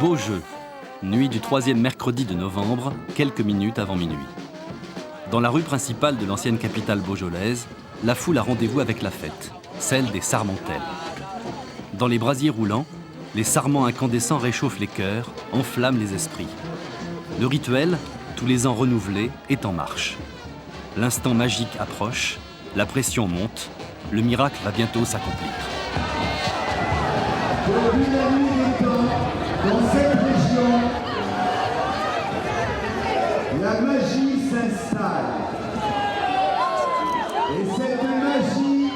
Beaujeu, nuit du 3e mercredi de novembre, quelques minutes avant minuit. Dans la rue principale de l'ancienne capitale beaujolaise, la foule a rendez-vous avec la fête, celle des sarmentelles. Dans les brasiers roulants, les sarments incandescents réchauffent les cœurs, enflamment les esprits. Le rituel, tous les ans renouvelé, est en marche. L'instant magique approche, la pression monte, le miracle va bientôt s'accomplir. Depuis la nuit des temps, dans cette région, la magie s'installe. Et cette magie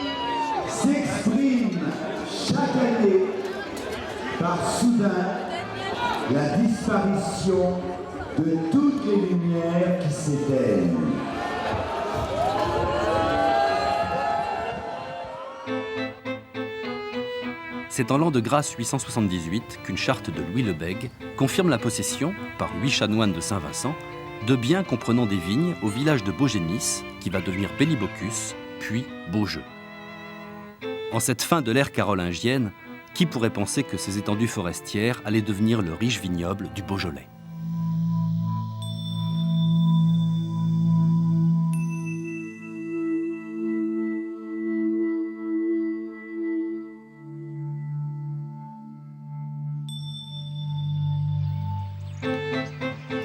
s'exprime chaque année par soudain la disparition de toutes les lumières qui s'éteignent. C'est en l'an de grâce 878 qu'une charte de Louis le Bègue confirme la possession, par 8 chanoines de Saint-Vincent, de biens comprenant des vignes au village de Beaugénis, qui va devenir Bellibocus, puis Beaujeu. En cette fin de l'ère carolingienne, qui pourrait penser que ces étendues forestières allaient devenir le riche vignoble du Beaujolais ?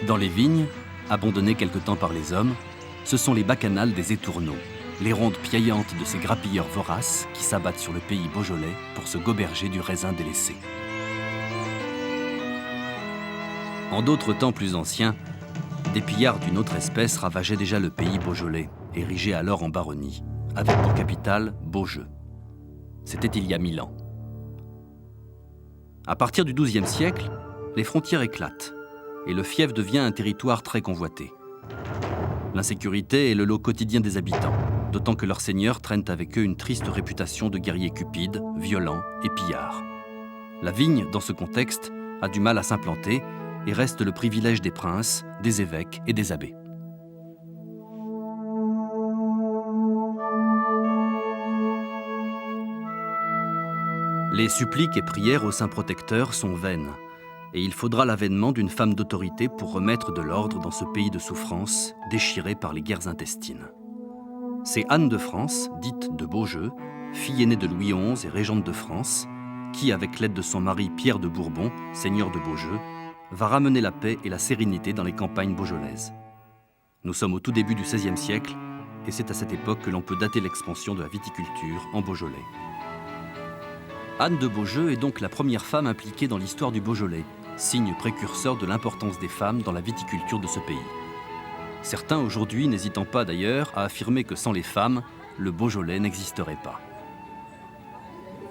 Dans les vignes, abandonnées quelque temps par les hommes, ce sont les bacchanales des étourneaux, les rondes piaillantes de ces grappilleurs voraces qui s'abattent sur le pays beaujolais pour se goberger du raisin délaissé. En d'autres temps plus anciens, des pillards d'une autre espèce ravageaient déjà le pays beaujolais, érigé alors en baronnie, avec pour capitale Beaujeu. C'était il y a 1000 ans. À partir du XIIe siècle, les frontières éclatent et le fief devient un territoire très convoité. L'insécurité est le lot quotidien des habitants, d'autant que leurs seigneurs traînent avec eux une triste réputation de guerriers cupides, violents et pillards. La vigne, dans ce contexte, a du mal à s'implanter et reste le privilège des princes, des évêques et des abbés. Les suppliques et prières au saint protecteur sont vaines, et il faudra l'avènement d'une femme d'autorité pour remettre de l'ordre dans ce pays de souffrance déchiré par les guerres intestines. C'est Anne de France, dite de Beaujeu, fille aînée de Louis XI et régente de France, qui, avec l'aide de son mari Pierre de Bourbon, seigneur de Beaujeu, va ramener la paix et la sérénité dans les campagnes beaujolaises. Nous sommes au tout début du XVIe siècle, et c'est à cette époque que l'on peut dater l'expansion de la viticulture en Beaujolais. Anne de Beaujeu est donc la première femme impliquée dans l'histoire du Beaujolais, signe précurseur de l'importance des femmes dans la viticulture de ce pays. Certains aujourd'hui n'hésitant pas d'ailleurs à affirmer que sans les femmes, le Beaujolais n'existerait pas.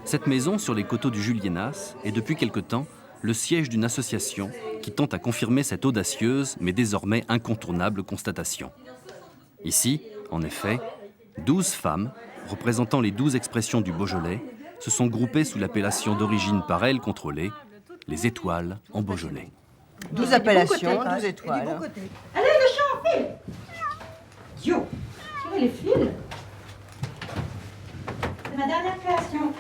Cette maison sur les coteaux du Juliénas est depuis quelque temps le siège d'une association qui tente à confirmer cette audacieuse mais désormais incontournable constatation. Ici, en effet, 12 femmes, représentant les 12 expressions du Beaujolais, se sont groupées sous l'appellation d'origine par elles contrôlée, les étoiles en Beaujolais. 12 appellations, 12 étoiles. Allez, le champ, file. Yo, tirez les fils. C'est ma dernière création.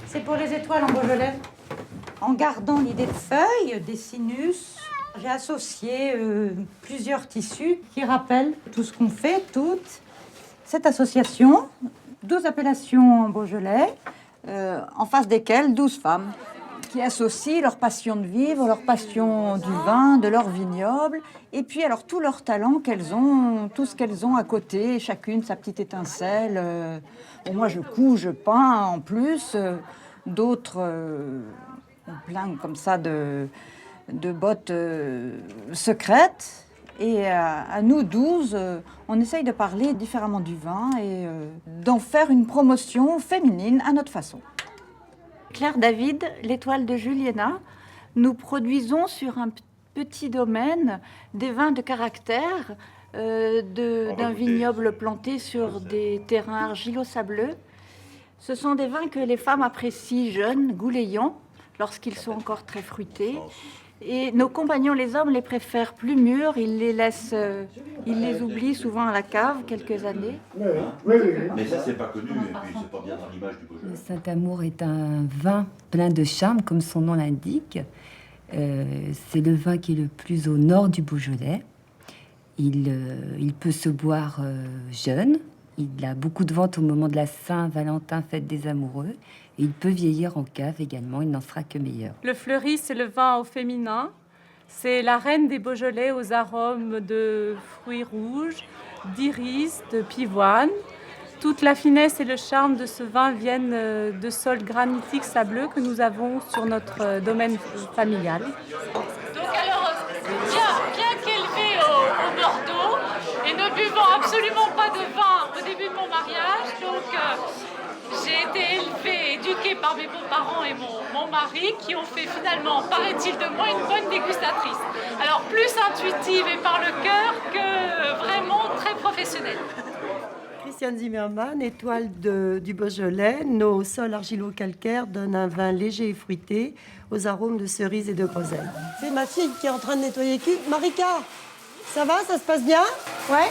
C'est pour les étoiles en Beaujolais. En gardant l'idée de feuilles, des sinus, j'ai associé plusieurs tissus qui rappellent tout ce qu'on fait, toute cette association. 12 appellations en Beaujolais, en face desquelles 12 femmes qui associent leur passion de vivre, leur passion du vin, de leur vignoble, et puis alors tout leur talent qu'elles ont, tout ce qu'elles ont à côté, chacune sa petite étincelle. Bon, moi je couds, je peins en plus, d'autres ont plein comme ça de bottes secrètes. Et à nous 12, on essaye de parler différemment du vin et d'en faire une promotion féminine à notre façon. Claire David, l'étoile de Juliénas, nous produisons sur un petit domaine des vins de caractère d'un vignoble planté sur des terrains argilo-sableux. Ce sont des vins que les femmes apprécient jeunes, goulayants, lorsqu'ils sont encore très fruités. Et nos compagnons, les hommes, les préfèrent plus mûrs. Ils les oublient souvent à la cave quelques années. Mais ça, c'est pas connu, et puis c'est pas bien dans l'image du Beaujolais. Le Saint-Amour est un vin plein de charme, comme son nom l'indique. C'est le vin qui est le plus au nord du Beaujolais. Il peut se boire jeune. Il a beaucoup de ventes au moment de la Saint-Valentin, fête des amoureux. Et il peut vieillir en cave également, il n'en sera que meilleur. Le Fleuri, c'est le vin au féminin. C'est la reine des Beaujolais aux arômes de fruits rouges, d'iris, de pivoine. Toute la finesse et le charme de ce vin viennent de sols granitiques sableux que nous avons sur notre domaine familial. Donc alors, bien qu'élevé au Bordeaux, et ne buvant absolument pas de vin au début de mon mariage, donc j'ai été élevée, éduquée par mes beaux-parents et mon mari qui ont fait finalement, paraît-il de moi, une bonne dégustatrice. Alors plus intuitive et par le cœur que vraiment très professionnelle. Christiane Zimmermann, étoile du Beaujolais. Nos sols argilo-calcaires donnent un vin léger et fruité aux arômes de cerises et de groseille. C'est ma fille qui est en train de nettoyer cul. Marika, ça va, ça se passe bien? Ouais.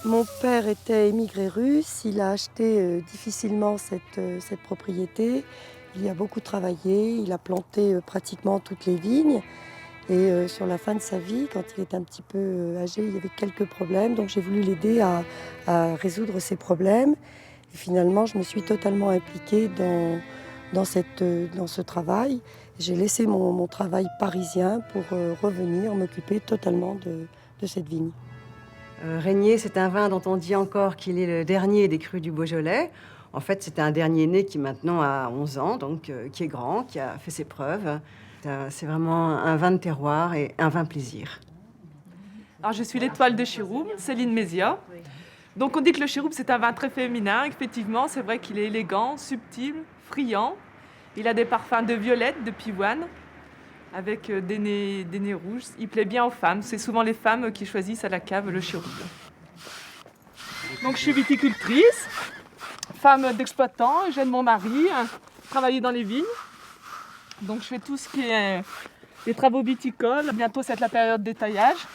Mon père était émigré russe. Il a acheté difficilement cette propriété. Il y a beaucoup travaillé. Il a planté pratiquement toutes les vignes. Et sur la fin de sa vie, quand il était un petit peu âgé, il y avait quelques problèmes. Donc j'ai voulu l'aider à résoudre ces problèmes. Et finalement, je me suis totalement impliquée dans ce travail. J'ai laissé mon travail parisien pour revenir m'occuper totalement de cette vigne. Régnier, c'est un vin dont on dit encore qu'il est le dernier des crus du Beaujolais. En fait, c'est un dernier né qui maintenant a 11 ans, donc qui est grand, qui a fait ses preuves. C'est vraiment un vin de terroir et un vin plaisir. Alors, je suis l'étoile de Chirouble, Céline Mézia. Donc on dit que le Chirouble, c'est un vin très féminin. Effectivement, c'est vrai qu'il est élégant, subtil, friand. Il a des parfums de violette, de pivoine, avec des nez rouges. Il plaît bien aux femmes. C'est souvent les femmes qui choisissent à la cave le Chirouble. Donc je suis viticultrice, femme d'exploitant, j'aide mon mari, travailler dans les vignes. Donc je fais tout ce qui est des travaux viticoles. Bientôt, c'est la période des taillages.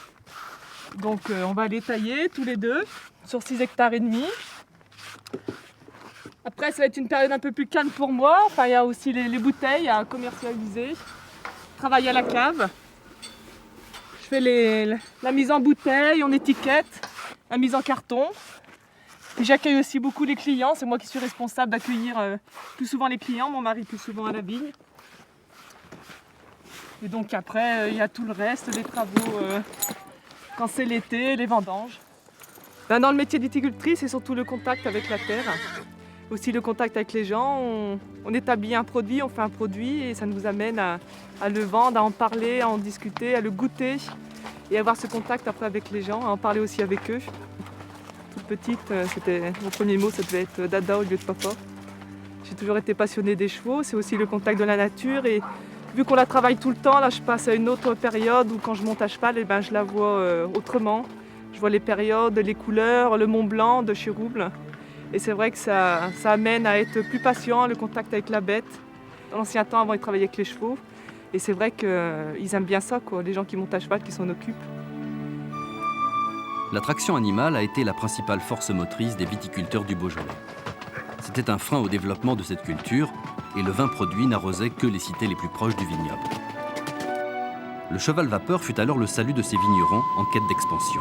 Donc on va les tailler tous les deux sur 6,5 hectares. Après, ça va être une période un peu plus calme pour moi. Enfin, il y a aussi les bouteilles à commercialiser. Travailler à la cave. Je fais la mise en bouteille, en étiquette, la mise en carton. Puis j'accueille aussi beaucoup les clients. C'est moi qui suis responsable d'accueillir plus souvent les clients, mon mari plus souvent à la vigne. Et donc après, il y a tout le reste, les travaux quand c'est l'été, les vendanges. Ben, dans le métier de viticultrice, c'est surtout le contact avec la terre. Aussi le contact avec les gens. On établit un produit, on fait un produit et ça nous amène à le vendre, à en parler, à en discuter, à le goûter et avoir ce contact après avec les gens, à en parler aussi avec eux. Toute petite, mon premier mot, ça devait être dada au lieu de papa. J'ai toujours été passionnée des chevaux, c'est aussi le contact de la nature et vu qu'on la travaille tout le temps, là je passe à une autre période où quand je monte à cheval, je la vois autrement. Je vois les périodes, les couleurs, le Mont Blanc de Chirouble. Et c'est vrai que ça amène à être plus patient, le contact avec la bête. Dans l'ancien temps, avant, ils travaillaient avec les chevaux. Et c'est vrai qu'ils aiment bien ça, quoi, les gens qui montent à cheval, qui s'en occupent. L'attraction animale a été la principale force motrice des viticulteurs du Beaujolais. C'était un frein au développement de cette culture et le vin produit n'arrosait que les cités les plus proches du vignoble. Le cheval vapeur fut alors le salut de ces vignerons en quête d'expansion.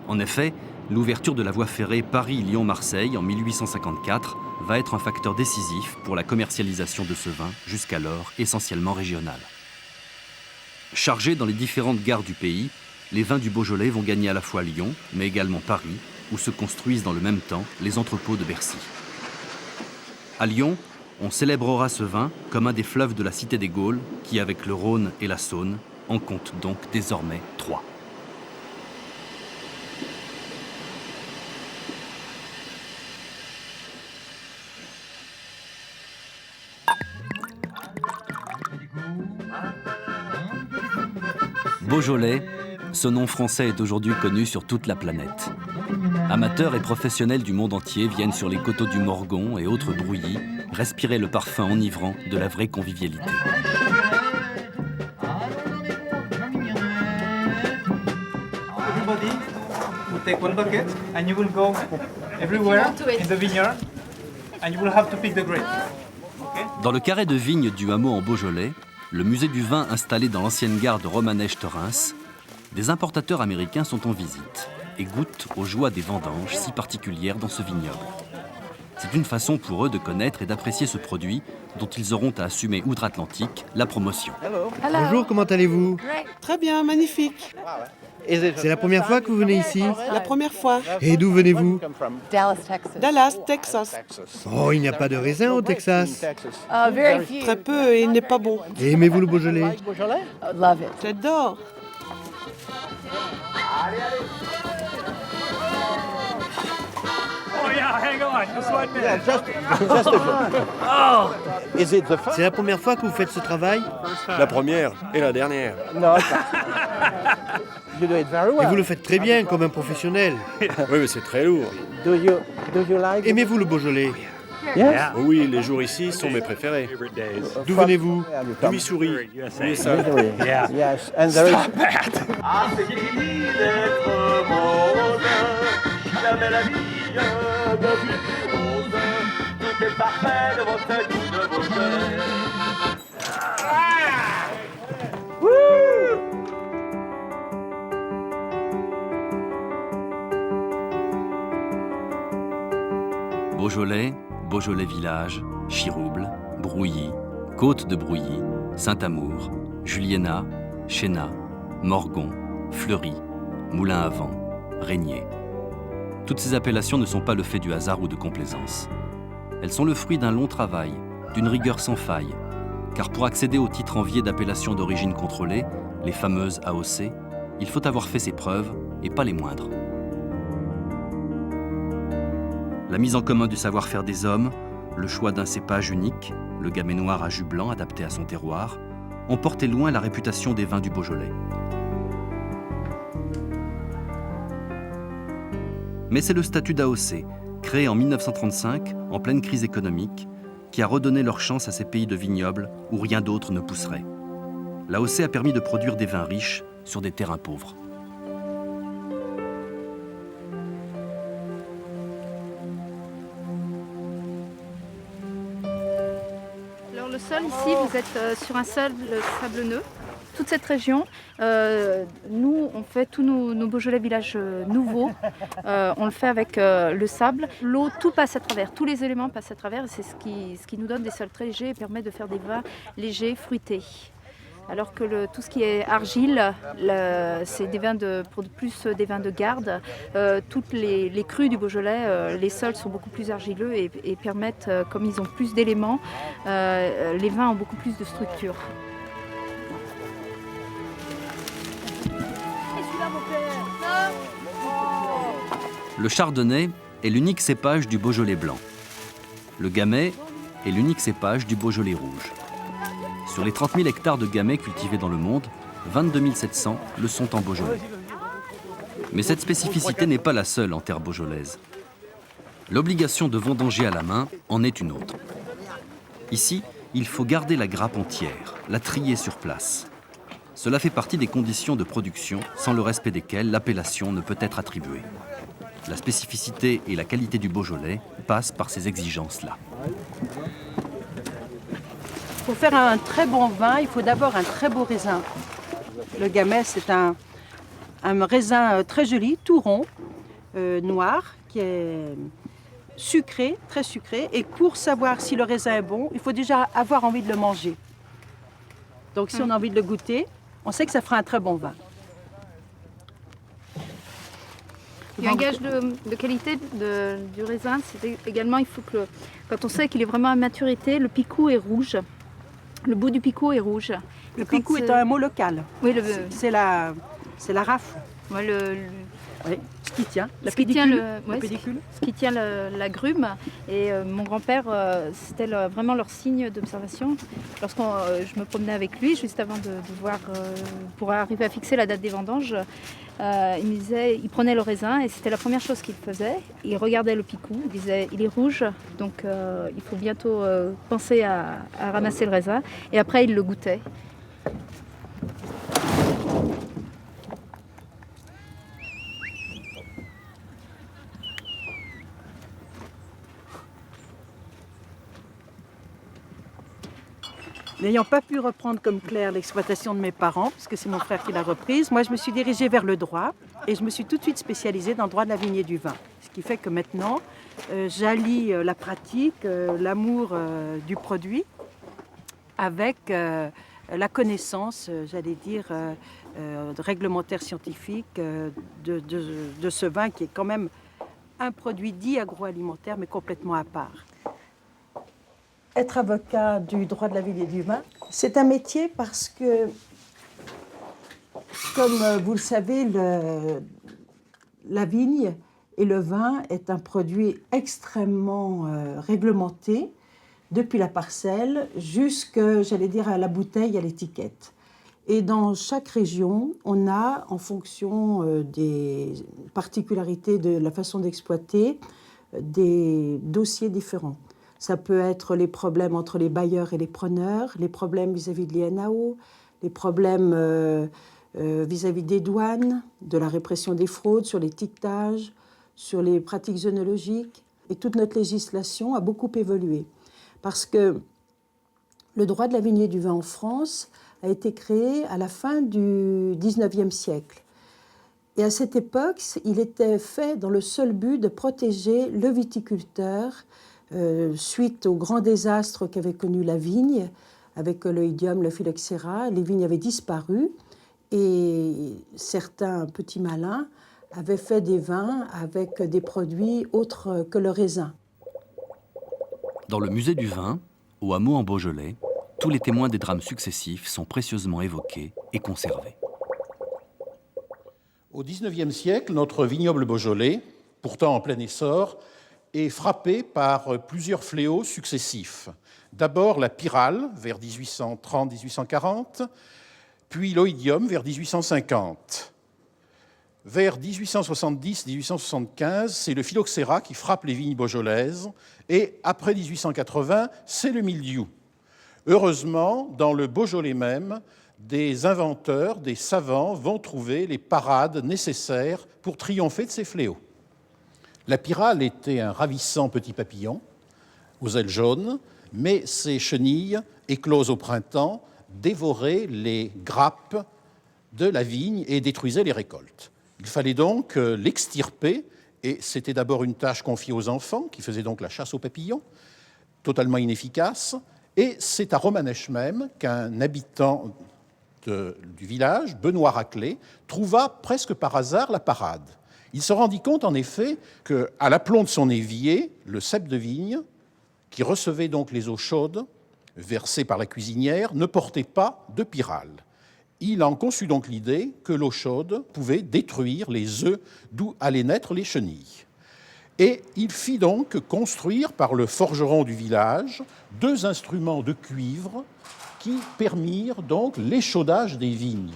En effet, l'ouverture de la voie ferrée Paris-Lyon-Marseille en 1854 va être un facteur décisif pour la commercialisation de ce vin, jusqu'alors essentiellement régional. Chargés dans les différentes gares du pays, les vins du Beaujolais vont gagner à la fois Lyon, mais également Paris, où se construisent dans le même temps les entrepôts de Bercy. À Lyon, on célébrera ce vin comme un des fleuves de la cité des Gaules, qui, avec le Rhône et la Saône, en compte donc désormais 3. Beaujolais, ce nom français est aujourd'hui connu sur toute la planète. Amateurs et professionnels du monde entier viennent sur les coteaux du Morgon et autres brouillis respirer le parfum enivrant de la vraie convivialité. will take one bucket and you will go everywhere in the vineyard and you will have to pick the grapes. Okay? Dans le carré de vigne du hameau en Beaujolais, le musée du vin installé dans l'ancienne gare de Romanèche de Reims, des importateurs américains sont en visite et goûtent aux joies des vendanges si particulières dans ce vignoble. C'est une façon pour eux de connaître et d'apprécier ce produit dont ils auront à assumer outre-Atlantique la promotion. Bonjour, comment allez-vous? Très bien, magnifique. C'est la première fois que vous venez ici? La première fois. Et d'où venez-vous? Dallas, Texas. Oh, il n'y a pas de raisin au Texas. Très peu et il n'est pas bon. Et aimez-vous le Beaujolais? J'adore. C'est la première fois que vous faites ce travail? La première et la dernière. Et vous le faites très bien, comme un professionnel. Oui, mais c'est très lourd. Aimez-vous le Beaujolais? Oui, les jours ici sont mes préférés. D'où venez-vous? Du Missouri, USA. Ah, c'est fini d'être morose. Jamais la vie de plus rose. Tout est parfait de votre tête ou de vos cheveux. Beaujolais, Beaujolais village, Chirouble, Brouilly, Côte de Brouilly, Saint-Amour, Juliena, Chéna, Morgon, Fleury, Moulin à Vent, Régnier. Toutes ces appellations ne sont pas le fait du hasard ou de complaisance. Elles sont le fruit d'un long travail, d'une rigueur sans faille, car pour accéder au titre envié d'appellation d'origine contrôlée, les fameuses AOC, il faut avoir fait ses preuves, et pas les moindres. La mise en commun du savoir-faire des hommes, le choix d'un cépage unique, le gamay noir à jus blanc adapté à son terroir, ont porté loin la réputation des vins du Beaujolais. Mais c'est le statut d'AOC, créé en 1935, en pleine crise économique, qui a redonné leur chance à ces pays de vignobles où rien d'autre ne pousserait. L'AOC a permis de produire des vins riches sur des terrains pauvres. Alors le sol ici, vous êtes sur un sol sablonneux. Toute cette région, nous on fait tous nos Beaujolais villages nouveaux, on le fait avec le sable. L'eau, tout passe à travers, tous les éléments passent à travers et c'est ce qui nous donne des sols très légers et permet de faire des vins légers, fruités. Alors que tout ce qui est argile, c'est des vins plus des vins de garde. Toutes les crues du Beaujolais, les sols sont beaucoup plus argileux et permettent, comme ils ont plus d'éléments, les vins ont beaucoup plus de structure. Le chardonnay est l'unique cépage du Beaujolais blanc. Le gamay est l'unique cépage du Beaujolais rouge. Sur les 30 000 hectares de gamay cultivés dans le monde, 22 700 le sont en Beaujolais. Mais cette spécificité n'est pas la seule en terre beaujolaise. L'obligation de vendanger à la main en est une autre. Ici, il faut garder la grappe entière, la trier sur place. Cela fait partie des conditions de production sans le respect desquelles l'appellation ne peut être attribuée. La spécificité et la qualité du Beaujolais passent par ces exigences-là. Pour faire un très bon vin, il faut d'abord un très beau raisin. Le gamay, c'est un raisin très joli, tout rond, noir, qui est sucré, très sucré. Et pour savoir si le raisin est bon, il faut déjà avoir envie de le manger. Donc si on a envie de le goûter, on sait que ça fera un très bon vin. Il y a un gage de qualité du raisin, c'est également, il faut que, quand on sait qu'il est vraiment à maturité, le picot est rouge. Le bout du picot est rouge. Le picot est un mot local. Oui, c'est la rafle. Ouais, oui, ce qui tient, la pédicule. Pédicule. Ce qui tient la grume. Et mon grand-père, c'était vraiment leur signe d'observation. Lorsque je me promenais avec lui, juste avant de voir, pour arriver à fixer la date des vendanges, il me disait, il prenait le raisin et c'était la première chose qu'il faisait. Il regardait le picot, il disait, il est rouge, donc il faut bientôt penser à ramasser le raisin. Et après, il le goûtait. N'ayant pas pu reprendre comme Claire l'exploitation de mes parents, puisque c'est mon frère qui l'a reprise, moi je me suis dirigée vers le droit et je me suis tout de suite spécialisée dans le droit de la vigne et du vin. Ce qui fait que maintenant, j'allie la pratique, l'amour du produit avec la connaissance, j'allais dire, réglementaire scientifique de ce vin qui est quand même un produit dit agroalimentaire mais complètement à part. Être avocat du droit de la vigne et du vin, c'est un métier parce que, comme vous le savez, la vigne et le vin est un produit extrêmement réglementé, depuis la parcelle jusqu'à, j'allais dire, à la bouteille, à l'étiquette. Et dans chaque région, on a, en fonction des particularités de la façon d'exploiter, des dossiers différents. Ça peut être les problèmes entre les bailleurs et les preneurs, les problèmes vis-à-vis de l'INAO, les problèmes vis-à-vis des douanes, de la répression des fraudes, sur l'étiquetage, sur les pratiques œnologiques. Et toute notre législation a beaucoup évolué. Parce que le droit de la vigne et du vin en France a été créé à la fin du XIXe siècle. Et à cette époque, il était fait dans le seul but de protéger le viticulteur suite au grand désastre qu'avait connu la vigne, avec l'oïdium, le phylloxéra. Les vignes avaient disparu et certains petits malins avaient fait des vins avec des produits autres que le raisin. Dans le musée du vin, au hameau en Beaujolais, tous les témoins des drames successifs sont précieusement évoqués et conservés. Au XIXe siècle, notre vignoble beaujolais, pourtant en plein essor, est frappé par plusieurs fléaux successifs. D'abord la pyrale, vers 1830-1840, puis l'oïdium, vers 1850. Vers 1870-1875, c'est le phylloxéra qui frappe les vignes beaujolaises, et après 1880, c'est le mildiou. Heureusement, dans le Beaujolais même, des inventeurs, des savants vont trouver les parades nécessaires pour triompher de ces fléaux. La pyrale était un ravissant petit papillon, aux ailes jaunes, mais ses chenilles, écloses au printemps, dévoraient les grappes de la vigne et détruisaient les récoltes. Il fallait donc l'extirper, et c'était d'abord une tâche confiée aux enfants, qui faisaient donc la chasse aux papillons, totalement inefficace, et c'est à Romanèche même qu'un habitant du village, Benoît Raclé, trouva presque par hasard la parade. Il se rendit compte, en effet, qu'à l'aplomb de son évier, le cep de vigne, qui recevait donc les eaux chaudes versées par la cuisinière, ne portait pas de pyrale. Il en conçut donc l'idée que l'eau chaude pouvait détruire les œufs d'où allaient naître les chenilles. Et il fit donc construire par le forgeron du village 2 instruments de cuivre qui permirent donc l'échaudage des vignes.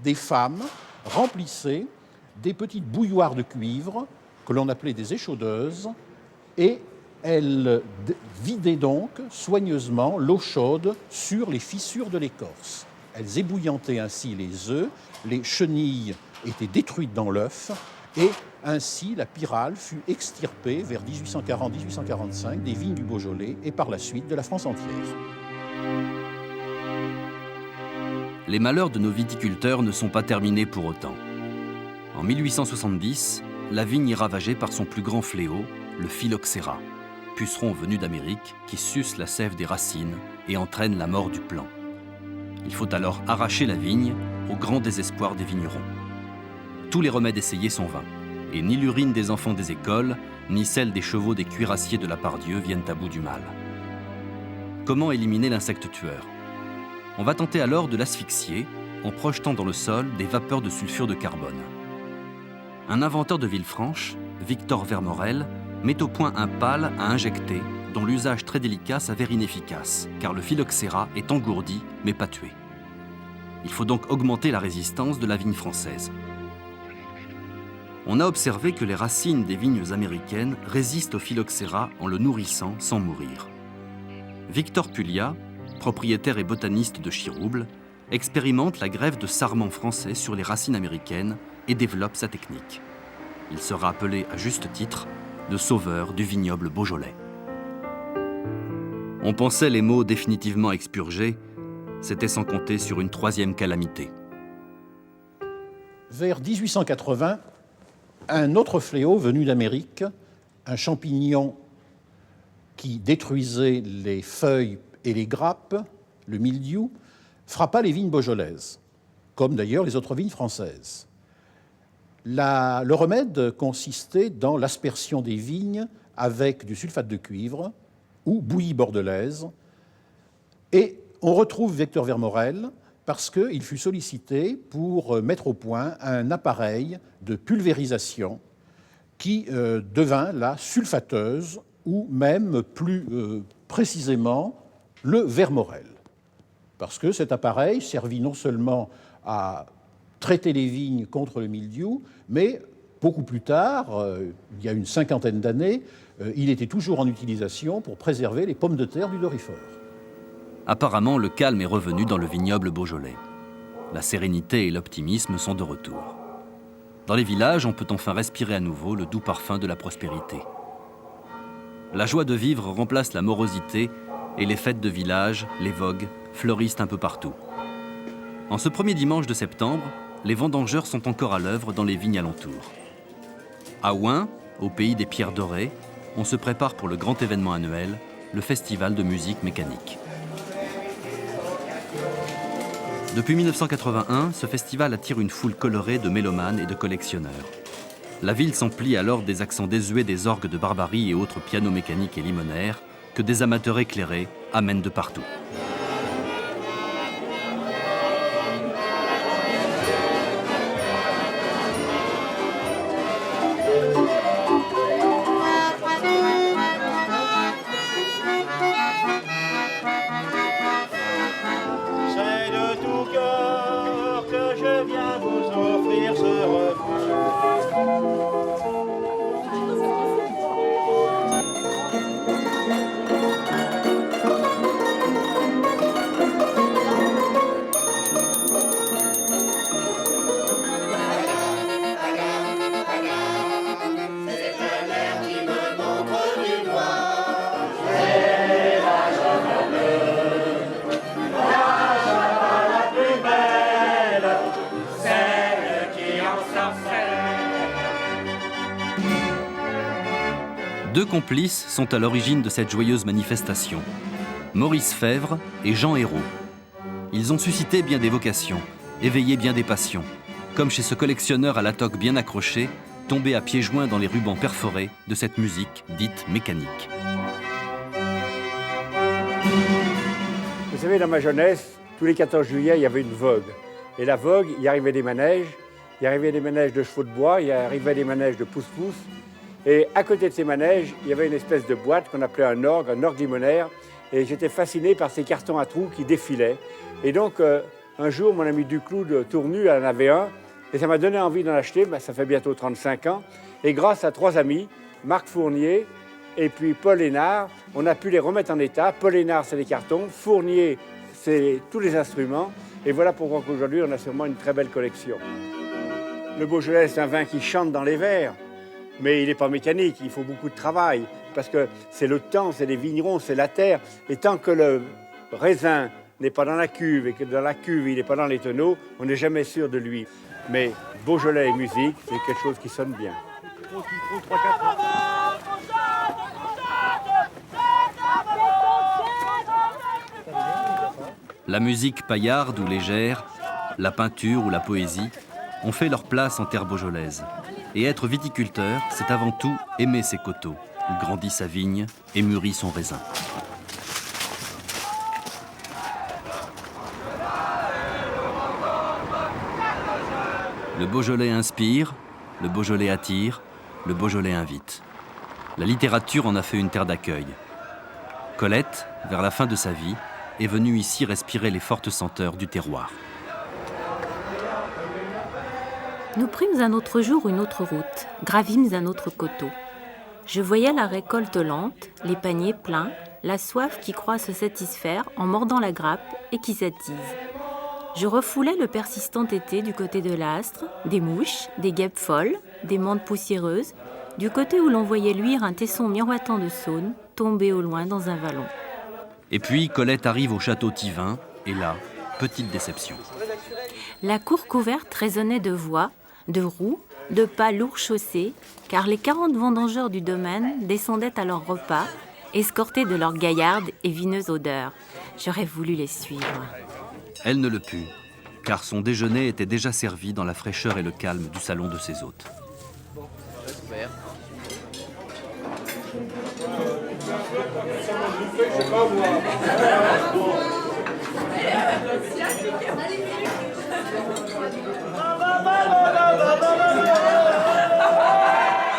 Des femmes remplissaient des petites bouilloires de cuivre que l'on appelait des échaudeuses, et elles vidaient donc soigneusement l'eau chaude sur les fissures de l'écorce. Elles ébouillantaient ainsi les œufs, les chenilles étaient détruites dans l'œuf, et ainsi la pyrale fut extirpée vers 1840-1845 des vignes du Beaujolais et par la suite de la France entière. Les malheurs de nos viticulteurs ne sont pas terminés pour autant. En 1870, la vigne est ravagée par son plus grand fléau, le phylloxéra, puceron venu d'Amérique qui suce la sève des racines et entraîne la mort du plant. Il faut alors arracher la vigne au grand désespoir des vignerons. Tous les remèdes essayés sont vains, et ni l'urine des enfants des écoles, ni celle des chevaux des cuirassiers de la Pardieu viennent à bout du mal. Comment éliminer l'insecte tueur ? On va tenter alors de l'asphyxier en projetant dans le sol des vapeurs de sulfure de carbone. Un inventeur de Villefranche, Victor Vermorel, met au point un pal à injecter dont l'usage très délicat s'avère inefficace, car le phylloxéra est engourdi mais pas tué. Il faut donc augmenter la résistance de la vigne française. On a observé que les racines des vignes américaines résistent au phylloxéra en le nourrissant sans mourir. Victor Pulia, propriétaire et botaniste de Chirouble, expérimente la greffe de sarments français sur les racines américaines et développe sa technique. Il sera appelé à juste titre le sauveur du vignoble beaujolais. On pensait les maux définitivement expurgés C'était sans compter sur une troisième calamité. Vers 1880, un autre fléau venu d'Amérique, un champignon qui détruisait les feuilles et les grappes, le mildiou, frappa les vignes beaujolaises, comme d'ailleurs les autres vignes françaises. Le remède consistait dans l'aspersion des vignes avec du sulfate de cuivre ou bouillie bordelaise. Et on retrouve Victor Vermorel parce qu'il fut sollicité pour mettre au point un appareil de pulvérisation qui devint la sulfateuse ou même plus précisément le Vermorel. Parce que cet appareil servit non seulement à traiter les vignes contre le mildiou, mais beaucoup plus tard, il y a une cinquantaine d'années, il était toujours en utilisation pour préserver les pommes de terre du Dorifort. Apparemment, le calme est revenu dans le vignoble beaujolais. La sérénité et l'optimisme sont de retour. Dans les villages, on peut enfin respirer à nouveau le doux parfum de la prospérité. La joie de vivre remplace la morosité et les fêtes de village, les vogues, fleurissent un peu partout. En ce premier dimanche de septembre, les vendangeurs sont encore à l'œuvre dans les vignes alentours. À Ouin, au pays des pierres dorées, on se prépare pour le grand événement annuel, le festival de musique mécanique. Depuis 1981, ce festival attire une foule colorée de mélomanes et de collectionneurs. La ville s'emplit alors des accents désuets des orgues de Barbarie et autres pianos mécaniques et limonaires que des amateurs éclairés amènent de partout. Deux complices sont à l'origine de cette joyeuse manifestation, Maurice Fèvre et Jean Hérault. Ils ont suscité bien des vocations, éveillé bien des passions, comme chez ce collectionneur à la toque bien accrochée, tombé à pieds joints dans les rubans perforés de cette musique dite mécanique. Vous savez, dans ma jeunesse, tous les 14 juillet, il y avait une vogue. Et la vogue, il y arrivait des manèges, de chevaux de bois, il y arrivait des manèges de pousse-pousse. Et à côté de ces manèges, il y avait une espèce de boîte qu'on appelait un orgue limonaire. Et j'étais fasciné par ces cartons à trous qui défilaient. Et donc, un jour, mon ami Duclou de Tournu en avait un. Et ça m'a donné envie d'en acheter. Ça fait bientôt 35 ans. Et grâce à 3 amis, Marc Fournier et puis Paul Hénard, on a pu les remettre en état. Paul Hénard, c'est les cartons. Fournier, c'est tous les instruments. Et voilà pourquoi aujourd'hui, on a sûrement une très belle collection. Le Beaujolais, c'est un vin qui chante dans les verres. Mais il n'est pas mécanique, il faut beaucoup de travail, parce que c'est le temps, c'est les vignerons, c'est la terre. Et tant que le raisin n'est pas dans la cuve et que dans la cuve, il n'est pas dans les tonneaux, on n'est jamais sûr de lui. Mais Beaujolais et musique, c'est quelque chose qui sonne bien. La musique paillarde ou légère, la peinture ou la poésie ont fait leur place en terre beaujolaise. Et être viticulteur, c'est avant tout aimer ses coteaux, où grandit sa vigne et mûrit son raisin. Le Beaujolais inspire, le Beaujolais attire, le Beaujolais invite. La littérature en a fait une terre d'accueil. Colette, vers la fin de sa vie, est venue ici respirer les fortes senteurs du terroir. Nous prîmes un autre jour une autre route, gravîmes un autre coteau. Je voyais la récolte lente, les paniers pleins, la soif qui croit se satisfaire en mordant la grappe et qui s'attise. Je refoulais le persistant été du côté de l'astre, des mouches, des guêpes folles, des mantes poussiéreuses, du côté où l'on voyait luire un tesson miroitant de saône tombé au loin dans un vallon. Et puis Colette arrive au château Thivin, Et là, petite déception. La cour couverte résonnait de voix, de roues, de pas lourds chaussés, car les 40 vendangeurs du domaine descendaient à leur repas, escortés de leur gaillarde et vineuse odeur. J'aurais voulu les suivre. Elle ne le put, car son déjeuner était déjà servi dans la fraîcheur et le calme du salon de ses hôtes.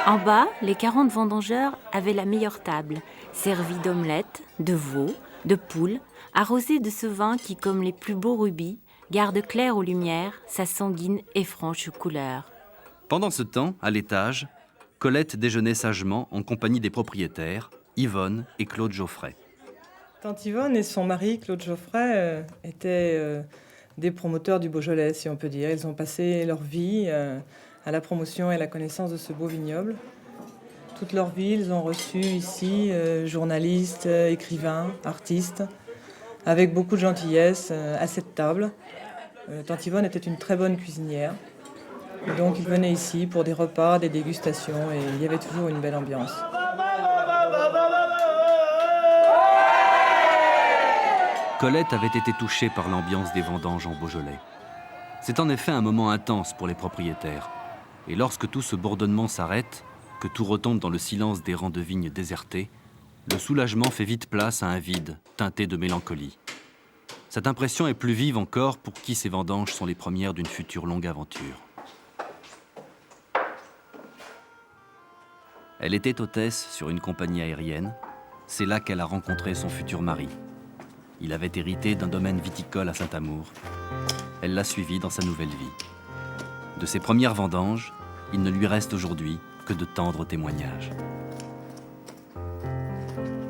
En bas, les 40 vendangeurs avaient la meilleure table, servie d'omelettes, de veaux, de poules, arrosée de ce vin qui, comme les plus beaux rubis, garde clair aux lumières sa sanguine et franche couleur. Pendant ce temps, à l'étage, Colette déjeunait sagement en compagnie des propriétaires, Yvonne et Claude Geoffray. Tante Yvonne et son mari, Claude Geoffray, étaient des promoteurs du Beaujolais, si on peut dire. Ils ont passé leur vie à la promotion et à la connaissance de ce beau vignoble. Toute leur vie, ils ont reçu ici journalistes, écrivains, artistes, avec beaucoup de gentillesse à cette table. Tante Yvonne était une très bonne cuisinière. Et donc ils venaient ici pour des repas, des dégustations, et il y avait toujours une belle ambiance. Colette avait été touchée par l'ambiance des vendanges en Beaujolais. C'est en effet un moment intense pour les propriétaires. Et lorsque tout ce bourdonnement s'arrête, que tout retombe dans le silence des rangs de vignes désertées, le soulagement fait vite place à un vide teinté de mélancolie. Cette impression est plus vive encore pour qui ces vendanges sont les premières d'une future longue aventure. Elle était hôtesse sur une compagnie aérienne. C'est là qu'elle a rencontré son futur mari. Il avait hérité d'un domaine viticole à Saint-Amour. Elle l'a suivi dans sa nouvelle vie. De ses premières vendanges, il ne lui reste aujourd'hui que de tendres témoignages.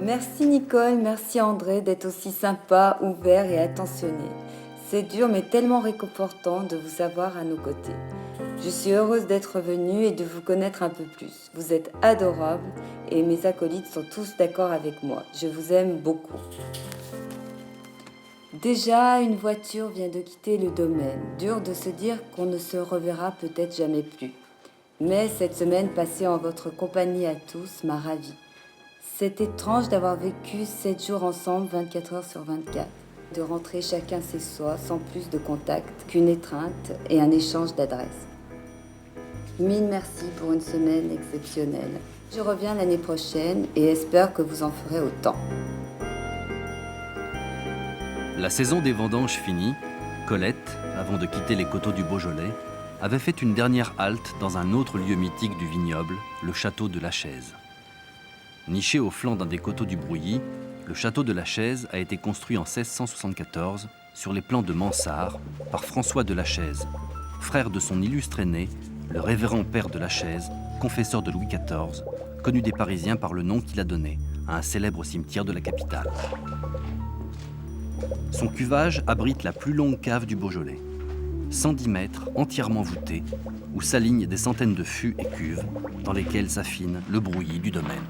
Merci Nicole, merci André d'être aussi sympa, ouvert et attentionné. C'est dur mais tellement réconfortant de vous avoir à nos côtés. Je suis heureuse d'être venue et de vous connaître un peu plus. Vous êtes adorables et mes acolytes sont tous d'accord avec moi. Je vous aime beaucoup. Déjà, une voiture vient de quitter le domaine. Dur de se dire qu'on ne se reverra peut-être jamais plus. Mais cette semaine passée en votre compagnie à tous m'a ravie. C'est étrange d'avoir vécu 7 jours ensemble, 24 heures sur 24. De rentrer chacun chez soi sans plus de contact qu'une étreinte et un échange d'adresses. Mille merci pour une semaine exceptionnelle. Je reviens l'année prochaine et espère que vous en ferez autant. La saison des vendanges finie, Colette, avant de quitter les coteaux du Beaujolais, avait fait une dernière halte dans un autre lieu mythique du vignoble, le château de la Chaise. Niché au flanc d'un des coteaux du Brouilly, le château de la Chaise a été construit en 1674 sur les plans de Mansart par François de la Chaise, frère de son illustre aîné, le révérend père de la Chaise, confesseur de Louis XIV, connu des Parisiens par le nom qu'il a donné à un célèbre cimetière de la capitale. Son cuvage abrite la plus longue cave du Beaujolais. 110 mètres entièrement voûtés, où s'alignent des centaines de fûts et cuves dans lesquels s'affine le brouillis du domaine.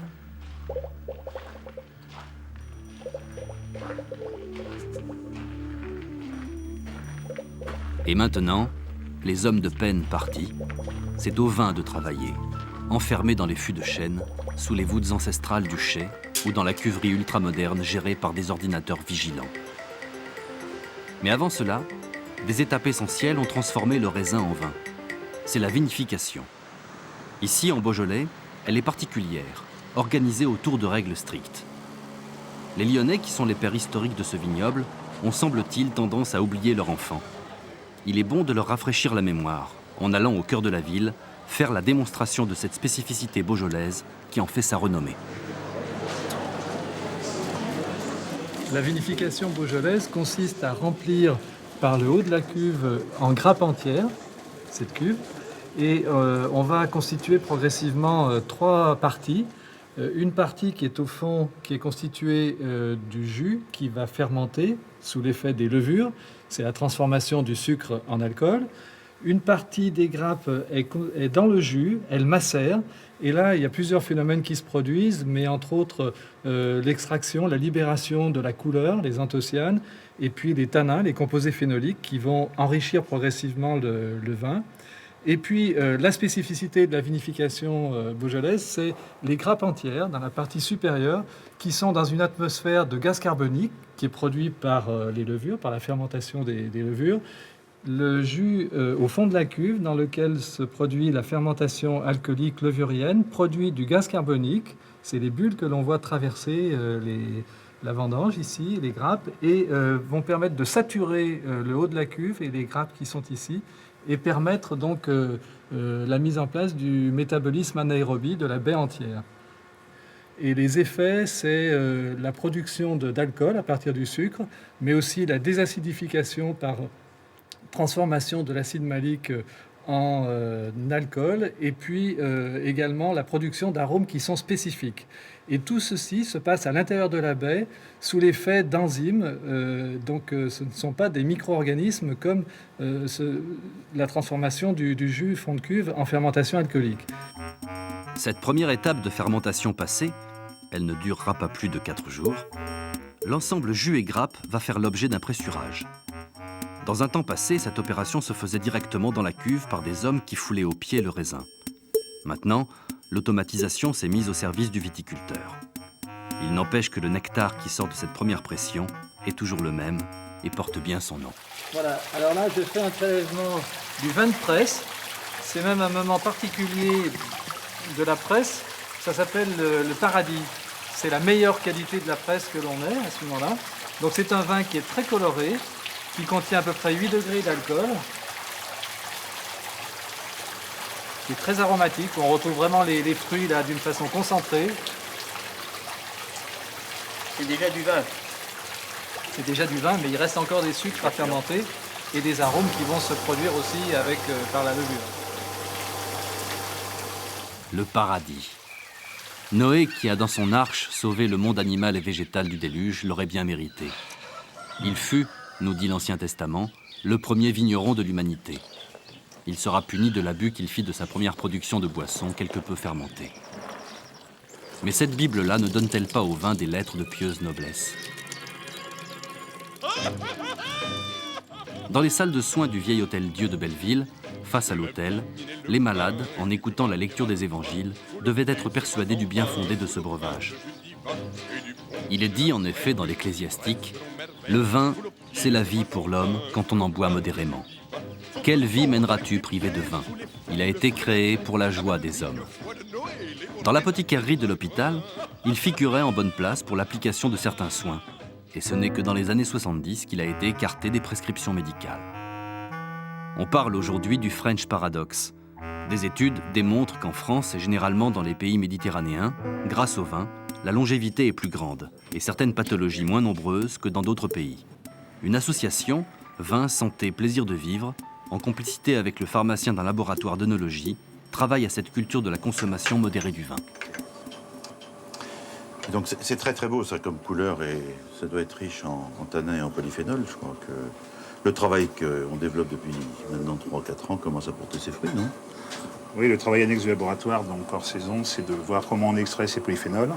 Et maintenant, les hommes de peine partis, c'est au vin de travailler, enfermés dans les fûts de chêne, sous les voûtes ancestrales du chai ou dans la cuverie ultramoderne gérée par des ordinateurs vigilants. Mais avant cela, des étapes essentielles ont transformé le raisin en vin. C'est la vinification. Ici, en Beaujolais, elle est particulière, organisée autour de règles strictes. Les Lyonnais, qui sont les pères historiques de ce vignoble, ont semble-t-il tendance à oublier leur enfant. Il est bon de leur rafraîchir la mémoire, en allant au cœur de la ville, faire la démonstration de cette spécificité beaujolaise qui en fait sa renommée. La vinification beaujolaise consiste à remplir par le haut de la cuve en grappe entière, cette cuve, et on va constituer progressivement 3 parties. Une partie qui est au fond, qui est constituée du jus qui va fermenter sous l'effet des levures, c'est la transformation du sucre en alcool. une partie des grappes est dans le jus, elle macère. Et là, il y a plusieurs phénomènes qui se produisent, mais entre autres l'extraction, la libération de la couleur, les anthocyanes, et puis les tannins, les composés phénoliques qui vont enrichir progressivement le vin. Et puis la spécificité de la vinification beaujolaise, c'est les grappes entières dans la partie supérieure qui sont dans une atmosphère de gaz carbonique qui est produit par les levures, par la fermentation des levures. Le jus au fond de la cuve dans lequel se produit la fermentation alcoolique levurienne produit du gaz carbonique. C'est les bulles que l'on voit traverser la vendange ici, les grappes, et vont permettre de saturer le haut de la cuve et les grappes qui sont ici, et permettre donc la mise en place du métabolisme anaérobie de la baie entière. Et les effets, c'est la production d'alcool à partir du sucre, mais aussi la désacidification par transformation de l'acide malique en alcool, et puis également la production d'arômes qui sont spécifiques. Et tout ceci se passe à l'intérieur de la baie sous l'effet d'enzymes. Donc ce ne sont pas des micro-organismes comme la transformation du jus fond de cuve en fermentation alcoolique. Cette première étape de fermentation passée, elle ne durera pas plus de 4 jours, l'ensemble jus et grappe va faire l'objet d'un pressurage. Dans un temps passé, cette opération se faisait directement dans la cuve par des hommes qui foulaient au pied le raisin. Maintenant, l'automatisation s'est mise au service du viticulteur. Il n'empêche que le nectar qui sort de cette première pression est toujours le même et porte bien son nom. Voilà, alors là je fais un prélèvement du vin de presse. C'est même un moment particulier de la presse. Ça s'appelle le paradis. C'est la meilleure qualité de la presse que l'on ait à ce moment-là. Donc c'est un vin qui est très coloré, qui contient à peu près 8 degrés d'alcool, qui est très aromatique. On retrouve vraiment les fruits là d'une façon concentrée. C'est déjà du vin. C'est déjà du vin, mais il reste encore des sucres à fermenter et des arômes qui vont se produire aussi par la levure. Le paradis. Noé, qui a dans son arche sauvé le monde animal et végétal du déluge, l'aurait bien mérité. Il fut, nous dit l'Ancien Testament, le premier vigneron de l'humanité. Il sera puni de l'abus qu'il fit de sa première production de boissons quelque peu fermentée. Mais cette Bible-là ne donne-t-elle pas au vin des lettres de pieuse noblesse? Dans les salles de soins du vieil hôtel Dieu de Belleville, face à l'autel, les malades, en écoutant la lecture des évangiles, devaient être persuadés du bien fondé de ce breuvage. Il est dit en effet dans l'Ecclésiastique, « Le vin, c'est la vie pour l'homme quand on en boit modérément. Quelle vie mèneras-tu privé de vin? Il a été créé pour la joie des hommes. » Dans l'apothicairerie de l'hôpital, il figurait en bonne place pour l'application de certains soins. Et ce n'est que dans les années 70 qu'il a été écarté des prescriptions médicales. On parle aujourd'hui du French Paradox. Des études démontrent qu'en France et généralement dans les pays méditerranéens, grâce au vin, la longévité est plus grande et certaines pathologies moins nombreuses que dans d'autres pays. Une association, Vin, Santé, Plaisir de Vivre, en complicité avec le pharmacien d'un laboratoire d'œnologie, travaille à cette culture de la consommation modérée du vin. Donc c'est très très beau ça comme couleur et ça doit être riche en tanins et en polyphénol. Je crois que le travail qu'on développe depuis maintenant 3-4 ans commence à porter ses fruits, non? Oui, le travail annexe du laboratoire, donc hors saison, c'est de voir comment on extrait ces polyphénols,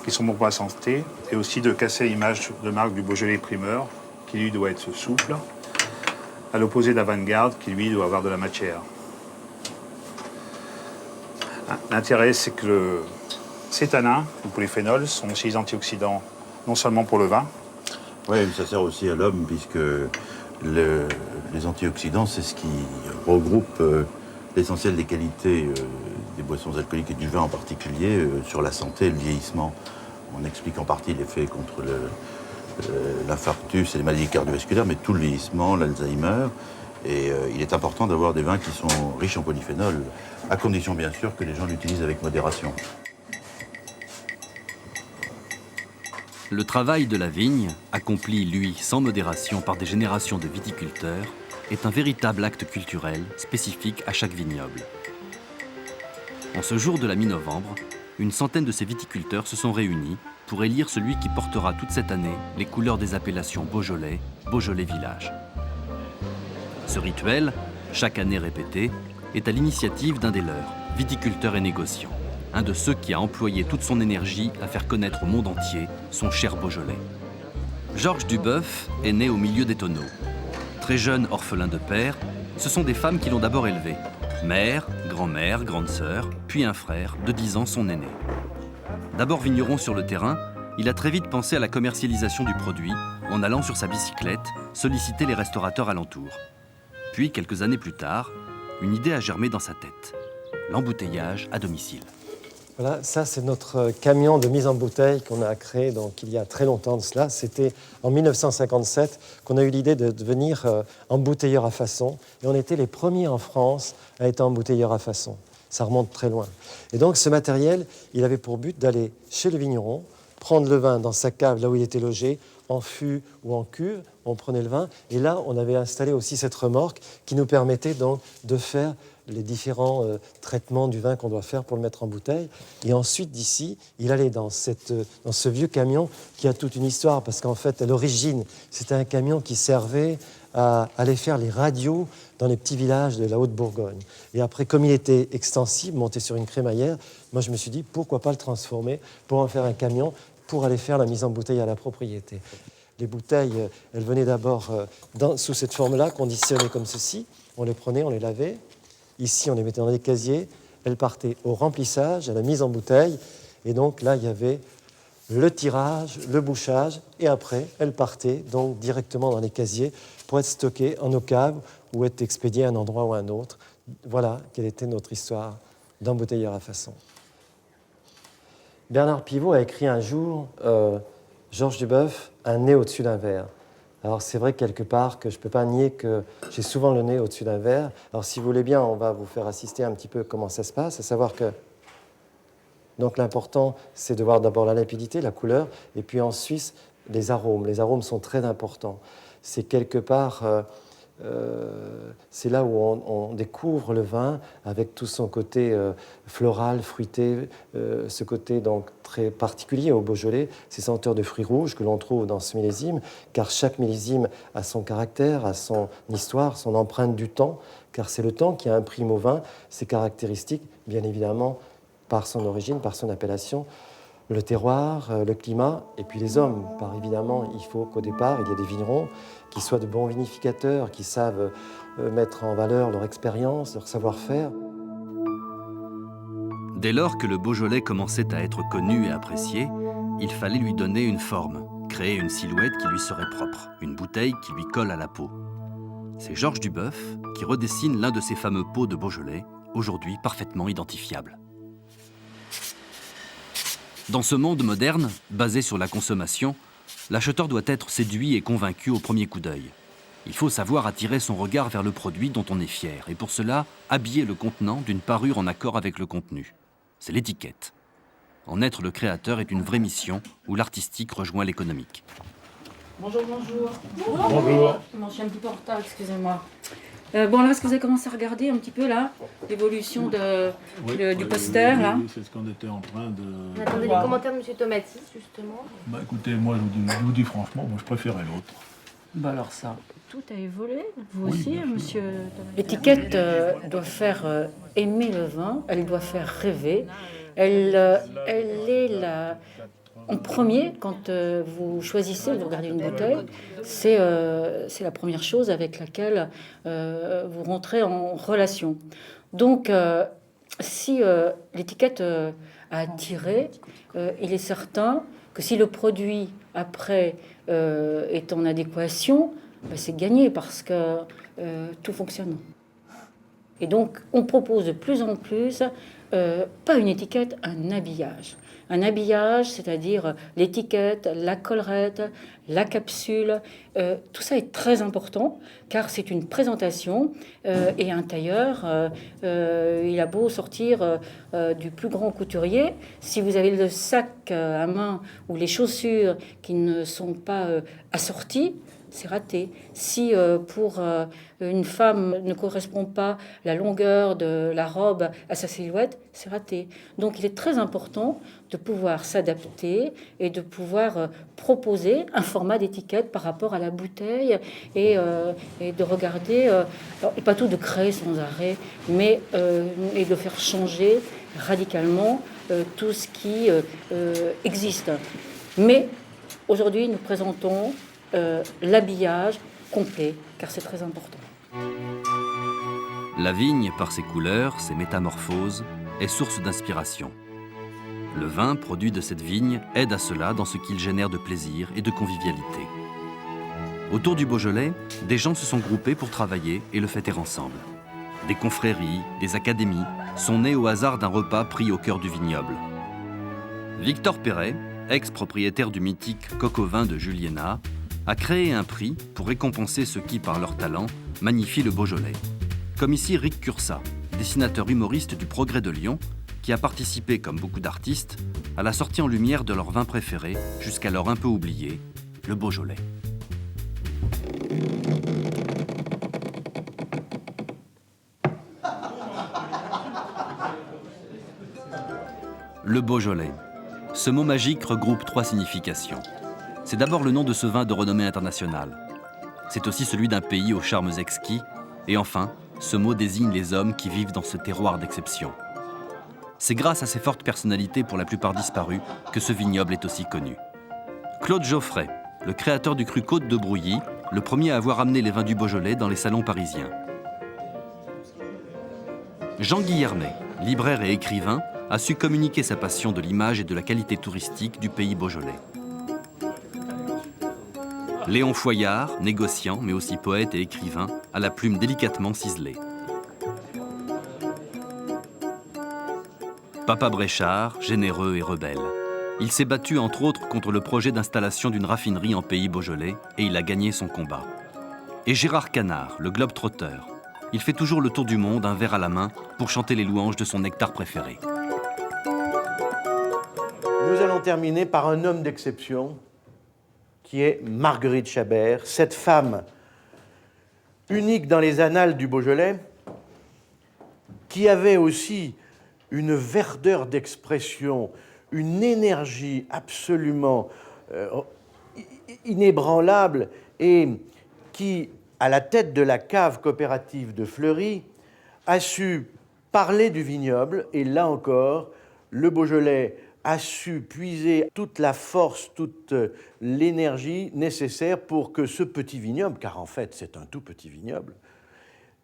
qui sont bons pour la santé, et aussi de casser l'image de marque du Beaujolais primeur, qui lui doit être souple, à l'opposé d'Avant-Garde, qui lui doit avoir de la matière. L'intérêt, c'est que ces tanins, les polyphénols, sont aussi des antioxydants, non seulement pour le vin. Oui, mais ça sert aussi à l'homme, puisque les antioxydants, c'est ce qui regroupe l'essentiel des qualités des boissons alcooliques et du vin en particulier sur la santé et le vieillissement. On explique en partie l'effet contre l'infarctus et les maladies cardiovasculaires, mais tout le vieillissement, l'Alzheimer. Et il est important d'avoir des vins qui sont riches en polyphénol, à condition bien sûr que les gens l'utilisent avec modération. Le travail de la vigne, accompli, lui, sans modération par des générations de viticulteurs, est un véritable acte culturel spécifique à chaque vignoble. En ce jour de la mi-novembre, une centaine de ces viticulteurs se sont réunis pour élire celui qui portera toute cette année les couleurs des appellations Beaujolais, Beaujolais Village. Ce rituel, chaque année répétée, est à l'initiative d'un des leurs, viticulteur et négociant, un de ceux qui a employé toute son énergie à faire connaître au monde entier son cher Beaujolais. Georges Duboeuf est né au milieu des tonneaux. Très jeune orphelin de père, ce sont des femmes qui l'ont d'abord élevé. Mère, grand-mère, grande sœur, puis un frère, de 10 ans son aîné. D'abord vigneron sur le terrain, il a très vite pensé à la commercialisation du produit en allant sur sa bicyclette solliciter les restaurateurs alentours. Puis, quelques années plus tard, une idée a germé dans sa tête. L'embouteillage à domicile. Voilà, ça c'est notre camion de mise en bouteille qu'on a créé donc, il y a très longtemps de cela. C'était en 1957 qu'on a eu l'idée de devenir embouteilleur à façon. Et on était les premiers en France à être embouteilleur à façon. Ça remonte très loin. Et donc ce matériel, il avait pour but d'aller chez le vigneron, prendre le vin dans sa cave, là où il était logé, en fût ou en cuve, on prenait le vin. Et là, on avait installé aussi cette remorque qui nous permettait donc de faire les différents traitements du vin qu'on doit faire pour le mettre en bouteille. Et ensuite, d'ici, il allait dans ce vieux camion qui a toute une histoire, parce qu'en fait, à l'origine, c'était un camion qui servait à aller faire les radios dans les petits villages de la Haute-Bourgogne. Et après, comme il était extensible, monté sur une crémaillère, moi, je me suis dit, pourquoi pas le transformer pour en faire un camion pour aller faire la mise en bouteille à la propriété. Les bouteilles, elles venaient d'abord sous cette forme-là, conditionnées comme ceci. On les prenait, on les lavait. Ici, on les mettait dans des casiers. Elles partaient au remplissage, à la mise en bouteille. Et donc là, il y avait le tirage, le bouchage. Et après, elles partaient donc directement dans les casiers pour être stockées en nos caves ou être expédiées à un endroit ou à un autre. Voilà quelle était notre histoire d'embouteilleur à façon. Bernard Pivot a écrit un jour Georges Duboeuf, un nez au-dessus d'un verre. Alors c'est vrai quelque part que je ne peux pas nier que j'ai souvent le nez au-dessus d'un verre. Alors si vous voulez bien, on va vous faire assister un petit peu comment ça se passe, à savoir que donc l'important c'est de voir d'abord la limpidité, la couleur, et puis ensuite les arômes. Les arômes sont très importants. C'est quelque part, c'est là où on découvre le vin avec tout son côté floral, fruité, ce côté donc très particulier au Beaujolais, ces senteurs de fruits rouges que l'on trouve dans ce millésime, car chaque millésime a son caractère, a son histoire, son empreinte du temps, car c'est le temps qui imprime au vin ses caractéristiques, bien évidemment, par son origine, par son appellation, le terroir, le climat, et puis les hommes. Par évidemment, il faut qu'au départ, il y ait des vignerons qui soient de bons vinificateurs, qui savent mettre en valeur leur expérience, leur savoir-faire. Dès lors que le Beaujolais commençait à être connu et apprécié, il fallait lui donner une forme, créer une silhouette qui lui serait propre, une bouteille qui lui colle à la peau. C'est Georges Duboeuf qui redessine l'un de ces fameux pots de Beaujolais, aujourd'hui parfaitement identifiable. Dans ce monde moderne, basé sur la consommation, l'acheteur doit être séduit et convaincu au premier coup d'œil. Il faut savoir attirer son regard vers le produit dont on est fier, et pour cela, habiller le contenant d'une parure en accord avec le contenu. C'est l'étiquette. En être le créateur est une vraie mission où l'artistique rejoint l'économique. Bonjour, bonjour. Bonjour. Je suis un petit peu en retard, excusez-moi. Bon, là, est-ce que vous avez commencé à regarder un petit peu, là, l'évolution du poster, là? Oui, c'est ce qu'on était en train de... On attendait les commentaires de M. Tomatis, justement. Bah écoutez, moi, je vous dis franchement, moi, je préférais l'autre. Bah alors ça. Tout a évolué, vous Oui, aussi, bien sûr. monsieur Tomatis. L'étiquette doit faire aimer le vin, elle doit faire rêver. Elle est la... En premier, quand vous choisissez, vous regardez une bouteille, c'est la première chose avec laquelle vous rentrez en relation. Donc, si l'étiquette a attiré, il est certain que si le produit, après, est en adéquation, ben, c'est gagné parce que tout fonctionne. Et donc, on propose de plus en plus, pas une étiquette, un habillage. Un habillage, c'est-à-dire l'étiquette, la collerette, la capsule, tout ça est très important car c'est une présentation et un tailleur, il a beau sortir du plus grand couturier, si vous avez le sac à main ou les chaussures qui ne sont pas assorties, c'est raté. Si pour une femme ne correspond pas la longueur de la robe à sa silhouette, c'est raté. Donc il est très important de pouvoir s'adapter et de pouvoir proposer un format d'étiquette par rapport à la bouteille et de regarder, et pas tout de créer sans arrêt, mais et de faire changer radicalement tout ce qui existe. Mais aujourd'hui, nous présentons l'habillage complet, car c'est très important. La vigne, par ses couleurs, ses métamorphoses, est source d'inspiration. Le vin produit de cette vigne aide à cela dans ce qu'il génère de plaisir et de convivialité. Autour du Beaujolais, des gens se sont groupés pour travailler et le fêter ensemble. Des confréries, des académies sont nées au hasard d'un repas pris au cœur du vignoble. Victor Perret, ex-propriétaire du mythique Coq au vin de Juliena, a créé un prix pour récompenser ceux qui, par leur talent, magnifient le Beaujolais. Comme ici Rick Cursa, dessinateur humoriste du Progrès de Lyon, qui a participé, comme beaucoup d'artistes, à la sortie en lumière de leur vin préféré, jusqu'alors un peu oublié, le Beaujolais. Le Beaujolais. Ce mot magique regroupe 3 significations. C'est d'abord le nom de ce vin de renommée internationale. C'est aussi celui d'un pays aux charmes exquis. Et enfin, ce mot désigne les hommes qui vivent dans ce terroir d'exception. C'est grâce à ses fortes personnalités, pour la plupart disparues, que ce vignoble est aussi connu. Claude Geoffray, le créateur du cru Côte de Brouilly, le premier à avoir amené les vins du Beaujolais dans les salons parisiens. Jean Guillermet, libraire et écrivain, a su communiquer sa passion de l'image et de la qualité touristique du pays beaujolais. Léon Foyard, négociant, mais aussi poète et écrivain, a la plume délicatement ciselée. Papa Bréchard, généreux et rebelle. Il s'est battu entre autres contre le projet d'installation d'une raffinerie en pays beaujolais et il a gagné son combat. Et Gérard Canard, le globe-trotteur. Il fait toujours le tour du monde, un verre à la main, pour chanter les louanges de son nectar préféré. Nous allons terminer par un homme d'exception qui est Marguerite Chabert, cette femme unique dans les annales du Beaujolais, qui avait aussi une verdeur d'expression, une énergie absolument inébranlable et qui, à la tête de la cave coopérative de Fleury, a su parler du vignoble et là encore, le Beaujolais a su puiser toute la force, toute l'énergie nécessaire pour que ce petit vignoble, car en fait c'est un tout petit vignoble,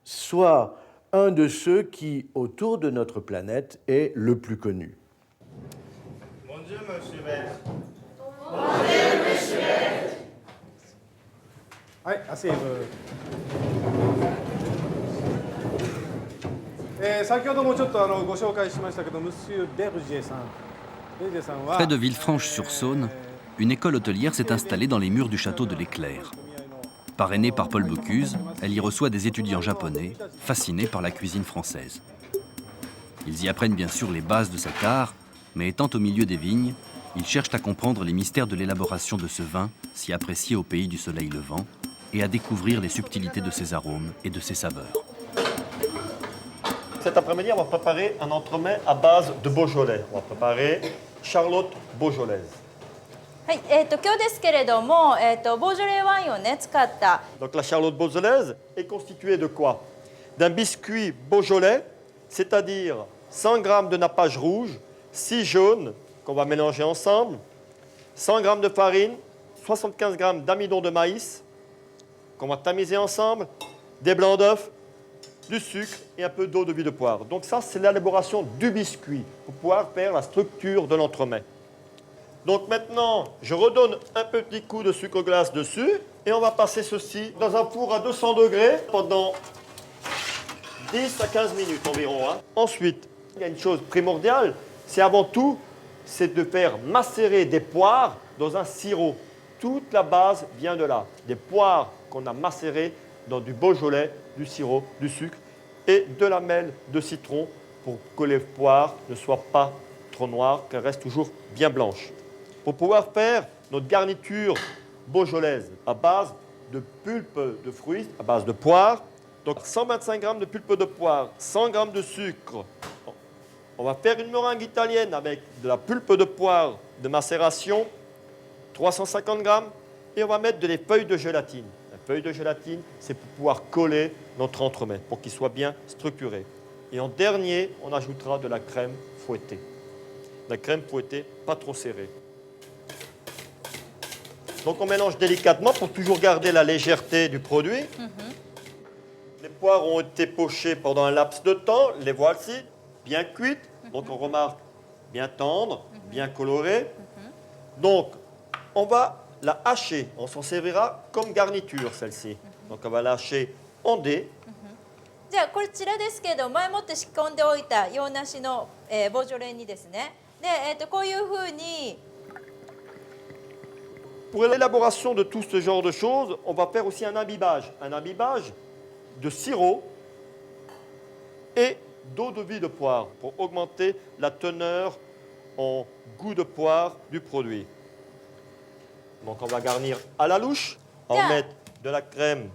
soit un de ceux qui, autour de notre planète, est le plus connu. Bonjour, monsieur Maître. Bonjour, monsieur Maître. Oui, asseyez-vous. 先ほどもちょっとご紹介しましたけど、monsieur Bergerさん。Près de Villefranche-sur-Saône, une école hôtelière s'est installée dans les murs du château de l'Éclair. Parrainée par Paul Bocuse, elle y reçoit des étudiants japonais, fascinés par la cuisine française. Ils y apprennent bien sûr les bases de cet art, mais étant au milieu des vignes, ils cherchent à comprendre les mystères de l'élaboration de ce vin, si apprécié au pays du soleil levant, et à découvrir les subtilités de ses arômes et de ses saveurs. Cet après-midi, on va préparer un entremets à base de Beaujolais. On va préparer Charlotte Beaujolaise. Donc la Charlotte Beaujolaise est constituée de quoi? D'un biscuit Beaujolais, c'est-à-dire 100 g de nappage rouge, 6 jaunes qu'on va mélanger ensemble, 100 g de farine, 75 g d'amidon de maïs qu'on va tamiser ensemble, des blancs d'œufs, du sucre et un peu d'eau de vie de poire. Donc ça, c'est l'élaboration du biscuit pour pouvoir faire la structure de l'entremet. Donc maintenant, je redonne un petit coup de sucre glace dessus et on va passer ceci dans un four à 200 degrés pendant 10 à 15 minutes environ. Ensuite, il y a une chose primordiale, c'est avant tout, c'est de faire macérer des poires dans un sirop. Toute la base vient de là. Des poires qu'on a macérées dans du Beaujolais, du sirop, du sucre et de la mêle de citron pour que les poires ne soient pas trop noires, qu'elles restent toujours bien blanches. Pour pouvoir faire notre garniture beaujolaise à base de pulpe de fruits à base de poire. Donc 125 g de pulpe de poire, 100 g de sucre. On va faire une meringue italienne avec de la pulpe de poire de macération, 350 g, et on va mettre des feuilles de gélatine. La feuille de gélatine, c'est pour pouvoir coller notre entremets, pour qu'il soit bien structuré. Et en dernier, on ajoutera de la crème fouettée. La crème fouettée, pas trop serrée. Donc on mélange délicatement pour toujours garder la légèreté du produit. Les poires ont été pochées pendant un laps de temps, les voici, bien cuites. Donc on remarque bien tendre, bien coloré. Donc on va la hacher, on s'en servira comme garniture celle-ci. Donc on va la hacher en dés. じゃあこちらですけど前もって仕込んでおいた洋梨の、ボジョレにですねで、こういうふうに Pour l'élaboration de tout ce genre de choses, on va faire aussi un imbibage de sirop et d'eau de vie de poire pour augmenter la teneur en goût de poire du produit. Donc on va garnir à la louche, on va mettre de la crème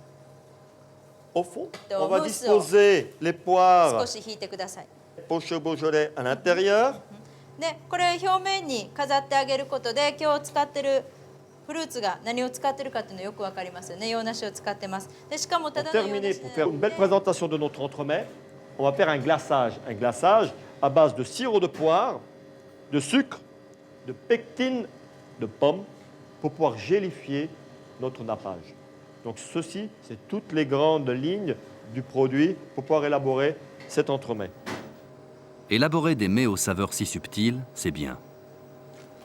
au fond, on va disposer les poires 少し引いてください。 pochées au Beaujolais à l'intérieur. でこれ表面に飾ってあげることで今日使ってるフルーツが何を使ってるかっていうのよくわかりますよね。洋梨を使ってます。でしかもただの洋 Terminé 梨 pour faire une belle présentation de notre entremets, on va faire un glaçage à base de sirop de poire, de sucre, de pectine de pomme pour pouvoir gélifier notre nappage. Donc ceci, c'est toutes les grandes lignes du produit pour pouvoir élaborer cet entremets. Élaborer des mets aux saveurs si subtiles, c'est bien.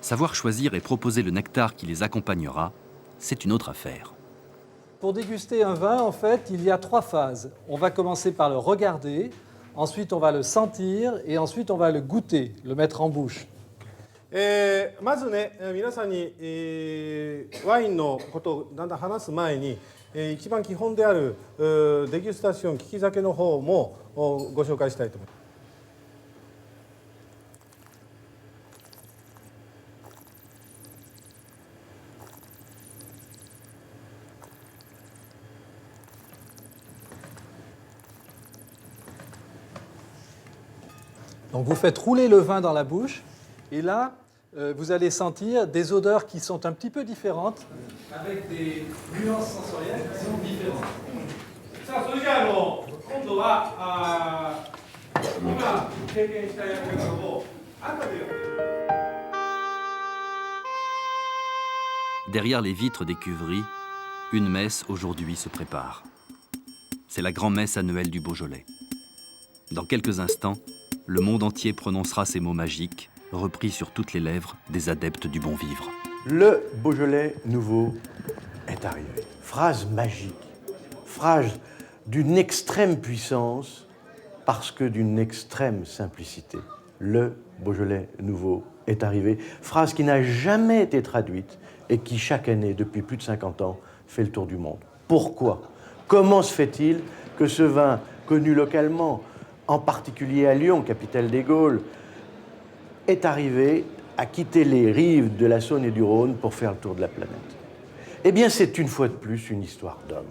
Savoir choisir et proposer le nectar qui les accompagnera, c'est une autre affaire. Pour déguster un vin, en fait, il y a 3 phases. On va commencer par le regarder, ensuite on va le sentir et ensuite on va le goûter, le mettre en bouche. まずね、皆さんに、ワインのことをだんだん話す前に、一番基本であるデギュスタション、利き酒の方もご紹介したいと思います。 Donc vous faites rouler le vin dans la bouche et là, vous allez sentir des odeurs qui sont un petit peu différentes, avec des nuances sensorielles qui sont différentes. Derrière les vitres des cuveries, une messe aujourd'hui se prépare. C'est la grand-messe annuelle du Beaujolais. Dans quelques instants, le monde entier prononcera ces mots magiques, repris sur toutes les lèvres des adeptes du bon vivre. Le Beaujolais nouveau est arrivé. Phrase magique, phrase d'une extrême puissance parce que d'une extrême simplicité. Le Beaujolais nouveau est arrivé. Phrase qui n'a jamais été traduite et qui chaque année, depuis plus de 50 ans, fait le tour du monde. Pourquoi? Comment se fait-il que ce vin, connu localement, en particulier à Lyon, capitale des Gaules, est arrivé à quitter les rives de la Saône et du Rhône pour faire le tour de la planète? Eh bien, c'est une fois de plus une histoire d'homme.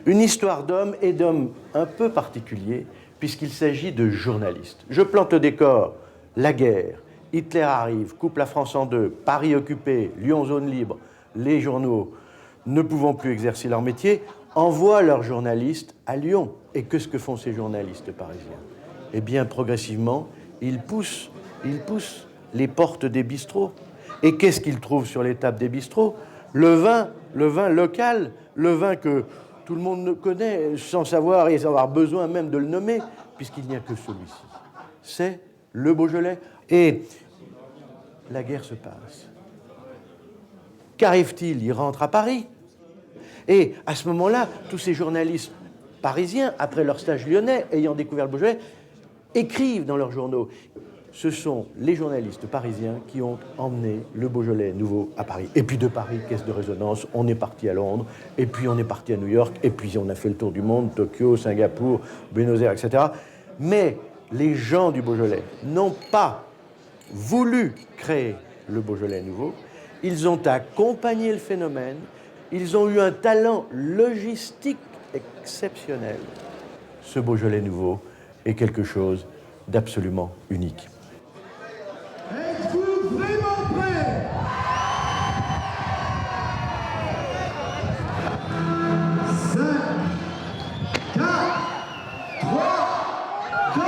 Une histoire d'homme et d'homme un peu particulier, puisqu'il s'agit de journalistes. Je plante le décor, la guerre, Hitler arrive, coupe la France en deux, Paris occupé, Lyon zone libre, les journaux, ne pouvant plus exercer leur métier, envoient leurs journalistes à Lyon. Et qu'est-ce que font ces journalistes parisiens? Eh bien, progressivement, ils poussent les portes des bistrots. Et qu'est-ce qu'ils trouvent sur les tables des bistrots? Le vin local, le vin que tout le monde connaît sans savoir et sans avoir besoin même de le nommer, puisqu'il n'y a que celui-ci. C'est le Beaujolais. Et la guerre se passe. Qu'arrive-t-il? Il rentre à Paris. Et à ce moment-là, tous ces journalistes parisiens, après leur stage lyonnais, ayant découvert le Beaujolais, écrivent dans leurs journaux. Ce sont les journalistes parisiens qui ont emmené le Beaujolais nouveau à Paris. Et puis de Paris, caisse de résonance, on est parti à Londres, et puis on est parti à New York, et puis on a fait le tour du monde, Tokyo, Singapour, Buenos Aires, etc. Mais les gens du Beaujolais n'ont pas voulu créer le Beaujolais nouveau, ils ont accompagné le phénomène, Ils ont eu un talent logistique exceptionnel. Ce Beaujolais nouveau est quelque chose d'absolument unique. Êtes-vous vraiment prêts? 5, 4, 3, 2, 1.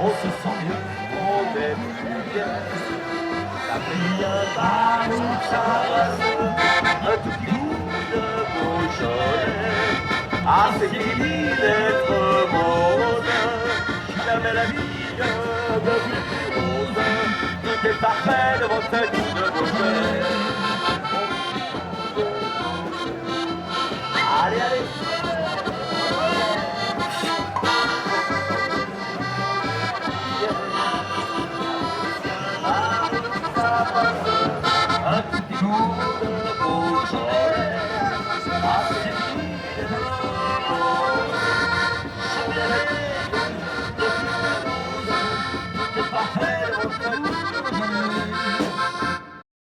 On se sent mieux, on est plus bien. Ça brille partout, ça reste un tout petit bout de Beaujolais. Ah, c'est fini d'être mondain. Jamais la vie vient de plus rose. Tout est parfait devant cette bout de Beaujolais. Allez, allez. Un tout petit bout de Beaujolais. Ah, c'est fini d'être rose. Jamais la vie de plus rose. Tout est parfait devant cette